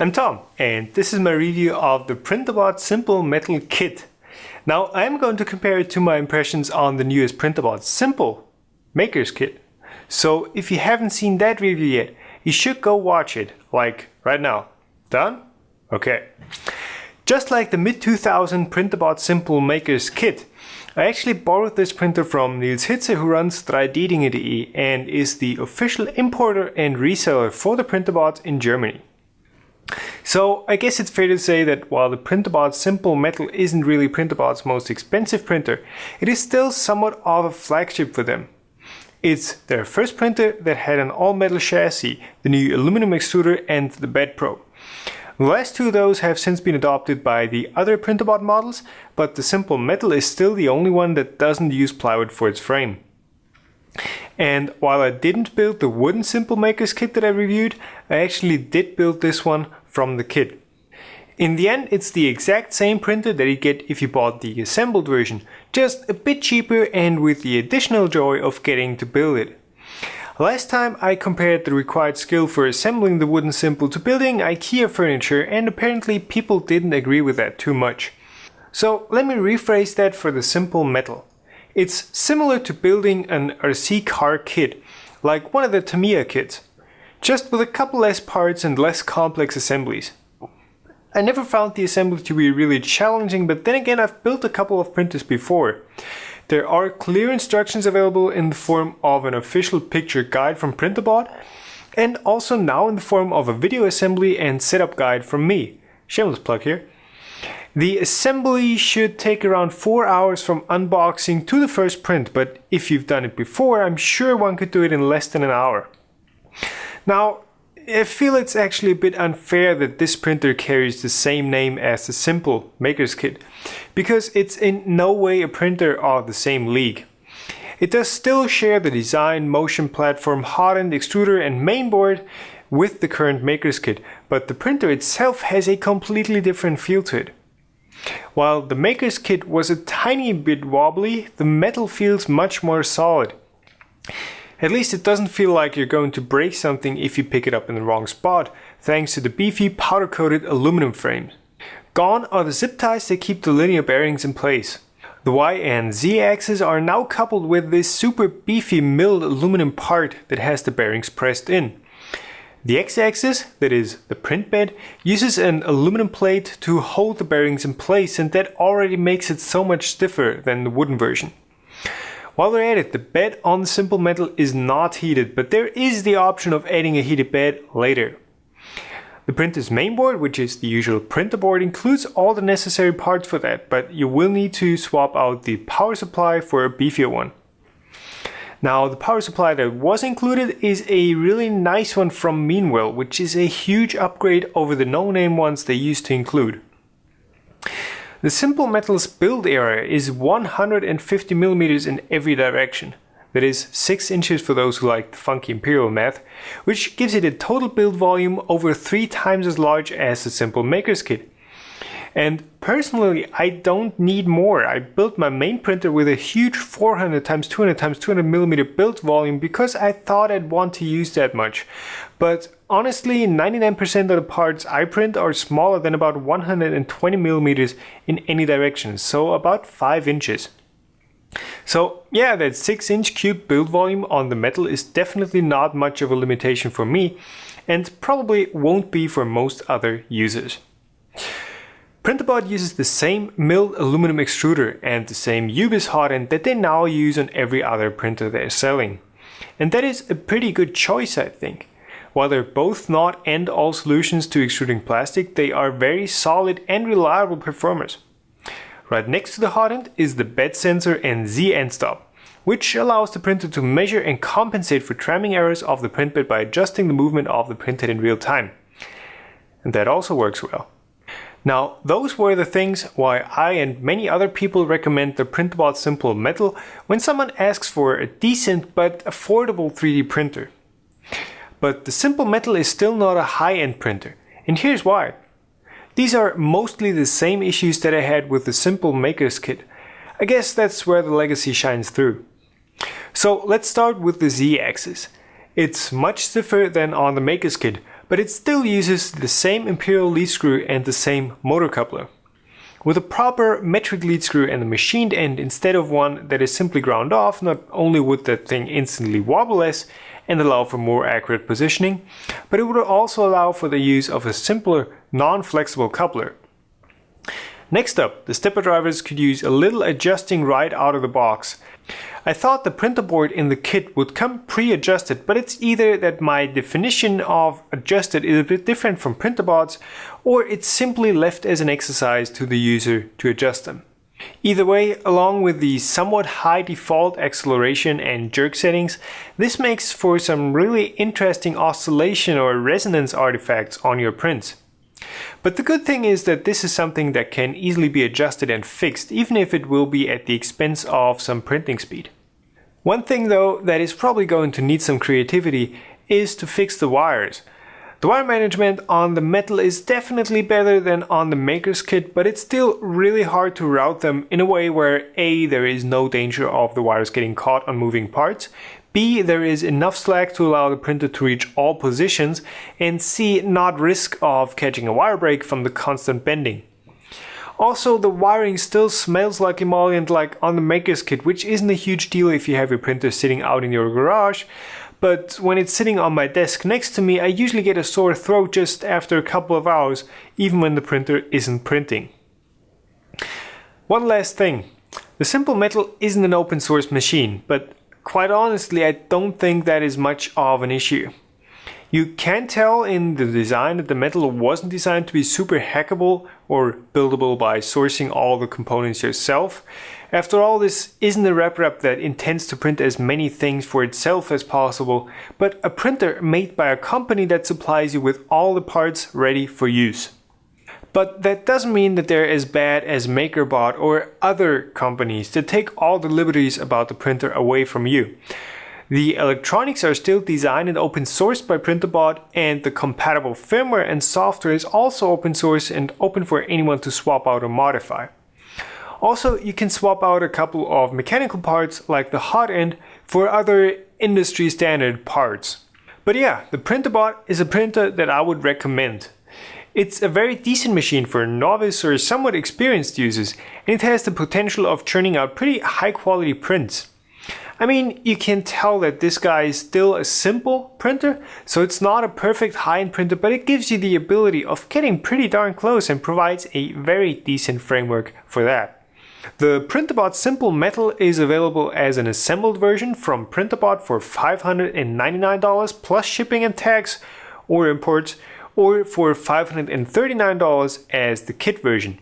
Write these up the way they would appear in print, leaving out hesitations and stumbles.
I'm Tom, and this is my review of the Printrbot Simple Metal Kit. Now, I'm going to compare it to my impressions on the newest Printrbot Simple Maker's Kit. So, if you haven't seen that review yet, you should go watch it, like right now. Done? Okay. Just like the mid-2000 Printrbot Simple Maker's Kit, I actually borrowed this printer from Niels Hitze, who runs 3D-Dinge.de and is the official importer and reseller for the Printrbot in Germany. So I guess it's fair to say that while the Printrbot Simple Metal isn't really Printrbot's most expensive printer, it is still somewhat of a flagship for them. It's their first printer that had an all-metal chassis, the new aluminum extruder and the bed probe. The last two of those have since been adopted by the other Printrbot models, but the Simple Metal is still the only one that doesn't use plywood for its frame. And while I didn't build the wooden Simple Maker's Kit that I reviewed, I actually did build this one from the kit. In the end, it's the exact same printer that you get if you bought the assembled version, just a bit cheaper and with the additional joy of getting to build it. Last time I compared the required skill for assembling the wooden Simple to building IKEA furniture, and apparently people didn't agree with that too much. So let me rephrase that for the Simple Metal. It's similar to building an RC car kit, like one of the Tamiya kits, just with a couple less parts and less complex assemblies. I never found the assembly to be really challenging, but then again I've built a couple of printers before. There are clear instructions available in the form of an official picture guide from Printrbot, and also now in the form of a video assembly and setup guide from me. Shameless plug here. The assembly should take around 4 hours from unboxing to the first print, but if you've done it before, I'm sure one could do it in less than an hour. Now, I feel it's actually a bit unfair that this printer carries the same name as the Simple Maker's Kit, because it's in no way a printer of the same league. It does still share the design, motion platform, hot-end extruder and mainboard with the current Maker's Kit, but the printer itself has a completely different feel to it. While the Maker's Kit was a tiny bit wobbly, the metal feels much more solid. At least it doesn't feel like you're going to break something if you pick it up in the wrong spot, thanks to the beefy powder-coated aluminum frames. Gone are the zip ties that keep the linear bearings in place. The Y and Z axes are now coupled with this super beefy milled aluminum part that has the bearings pressed in. The X axis, that is the print bed, uses an aluminum plate to hold the bearings in place, and that already makes it so much stiffer than the wooden version. While we're at it, the bed on the Simple Metal is not heated, but there is the option of adding a heated bed later. The printer's mainboard, which is the usual printer board, includes all the necessary parts for that, but you will need to swap out the power supply for a beefier one. Now, the power supply that was included is a really nice one from Meanwell, which is a huge upgrade over the no-name ones they used to include. The Simple Metal's build area is 150mm in every direction. That is 6 inches for those who like the funky imperial math, which gives it a total build volume over 3 times as large as the Simple Maker's Kit. And personally, I don't need more. I built my main printer with a huge 400x200x200mm build volume because I thought I'd want to use that much. But honestly, 99% of the parts I print are smaller than about 120mm in any direction, so about 5 inches. So yeah, that 6-inch cube build volume on the metal is definitely not much of a limitation for me, and probably won't be for most other users. Printrbot uses the same milled aluminum extruder and the same UBIS hot end that they now use on every other printer they're selling. And that is a pretty good choice, I think. While they're both not end-all solutions to extruding plastic, they are very solid and reliable performers. Right next to the hot end is the bed sensor and Z end stop, which allows the printer to measure and compensate for tramming errors of the print bed by adjusting the movement of the printhead in real time. And that also works well. Now, those were the things why I and many other people recommend the Printrbot Simple Metal when someone asks for a decent but affordable 3D printer. But the Simple Metal is still not a high-end printer, and here's why. These are mostly the same issues that I had with the Simple Maker's Kit. I guess that's where the legacy shines through. So let's start with the Z-axis. It's much stiffer than on the Maker's Kit, but it still uses the same imperial lead screw and the same motor coupler. With a proper metric lead screw and a machined end instead of one that is simply ground off, not only would that thing instantly wobble less and allow for more accurate positioning, but it would also allow for the use of a simpler, non-flexible coupler. Next up, the stepper drivers could use a little adjusting right out of the box. I thought the printer board in the kit would come pre-adjusted, but it's either that my definition of adjusted is a bit different from Printrbot's, or it's simply left as an exercise to the user to adjust them. Either way, along with the somewhat high default acceleration and jerk settings, this makes for some really interesting oscillation or resonance artifacts on your prints. But the good thing is that this is something that can easily be adjusted and fixed, even if it will be at the expense of some printing speed. One thing though that is probably going to need some creativity is to fix the wires. The wire management on the metal is definitely better than on the maker's kit, but it's still really hard to route them in a way where A, there is no danger of the wires getting caught on moving parts, B, there is enough slack to allow the printer to reach all positions, and C, not risk of catching a wire break from the constant bending. Also, the wiring still smells like emollient like on the maker's kit, which isn't a huge deal if you have your printer sitting out in your garage, but when it's sitting on my desk next to me, I usually get a sore throat just after a couple of hours, even when the printer isn't printing. One last thing. The Simple Metal isn't an open source machine, but quite honestly, I don't think that is much of an issue. You can tell in the design that the metal wasn't designed to be super hackable or buildable by sourcing all the components yourself. After all, this isn't a wrap that intends to print as many things for itself as possible, but a printer made by a company that supplies you with all the parts ready for use. But that doesn't mean that they're as bad as MakerBot or other companies that take all the liberties about the printer away from you. The electronics are still designed and open sourced by Printrbot, and the compatible firmware and software is also open source and open for anyone to swap out or modify. Also, you can swap out a couple of mechanical parts like the hot end for other industry standard parts. But yeah, the Printrbot is a printer that I would recommend. It's a very decent machine for novice or somewhat experienced users, and it has the potential of churning out pretty high quality prints. I mean, you can tell that this guy is still a simple printer, so it's not a perfect high-end printer, but it gives you the ability of getting pretty darn close and provides a very decent framework for that. The Printrbot Simple Metal is available as an assembled version from Printrbot for $599 plus shipping and tax or imports, or for $539 as the kit version.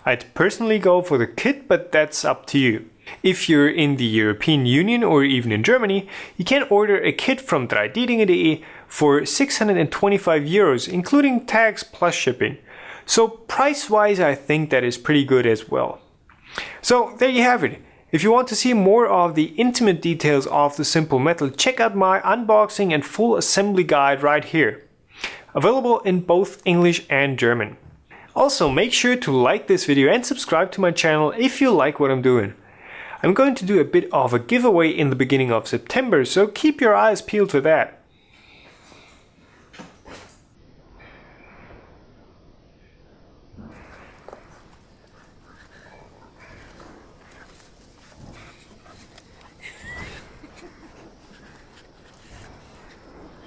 I'd personally go for the kit, but that's up to you. If you're in the European Union or even in Germany, you can order a kit from 3ddinge.de for €625, including tax plus shipping. So price-wise, I think that is pretty good as well. So there you have it. If you want to see more of the intimate details of the Simple Metal, check out my unboxing and full assembly guide right here. Available in both English and German. Also, make sure to like this video and subscribe to my channel if you like what I'm doing. I'm going to do a bit of a giveaway in the beginning of September, so keep your eyes peeled for that.